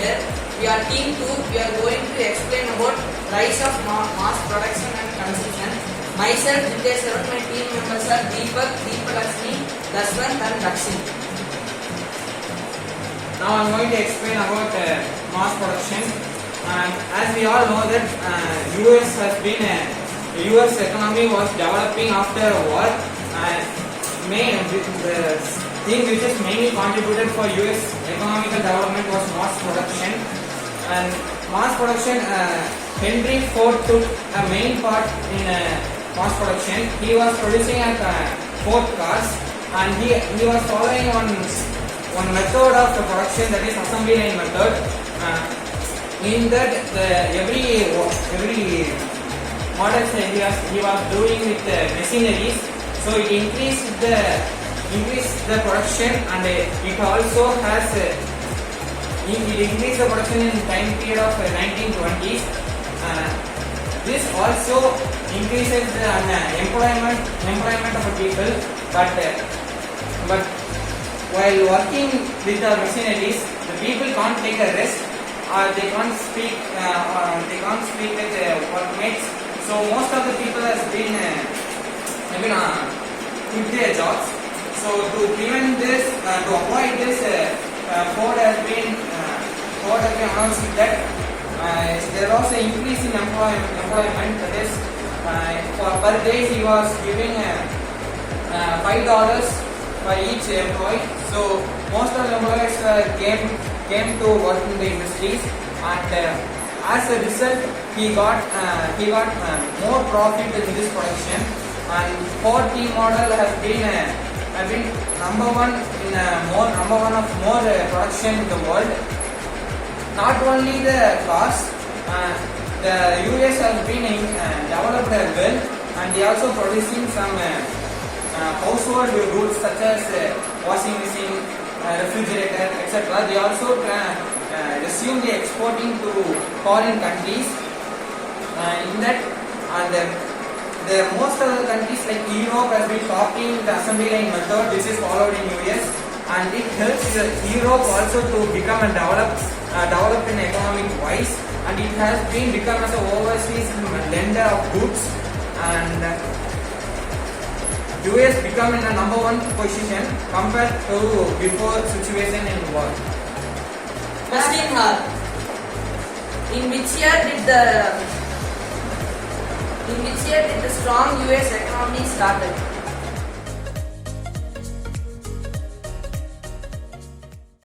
here. We are team 2. We are going to explain about rise of mass production and consumption. Myself, Jitesh, my team members are Deepak, Deepalakshmi, Daswant and Rakshit. Now I am going to explain about mass production. As we all know that US economy was developing after a war. The thing which is mainly contributed for US economical development was mass production. And mass production, Henry Ford took a main part in mass production. He was producing Ford cars, and he was following one method of the production, that is assembly line method. In that every model he was doing with machineries, so it increased the production, and it also has it increased the production in time period of 1920s. This also increases the employment of people, but while working with the machineries, the people can't take a rest, or they can't speak with workmates. So most of the people has been quit their jobs. So to prevent this, to avoid this, Ford has been announcing that there was an increase in employment. That is, for per day he was giving $5 for each employee. So most of the employees came to work in the industries, and as a result he got more profit in this production. And Ford T model has been number one of more production in the world. Not only the cars, the US has been developed well, and they also producing some household goods such as washing machine, refrigerator, etc. They also resume the exporting to foreign countries. In that, the most of the countries like Europe has been copying the assembly line method. This is followed in US, and it helps Europe also to become developed in economic wise, and it has been become as an overseas lender of goods, and US become in a number one position compared to before situation in war. Question: In which year did the strong US economy started?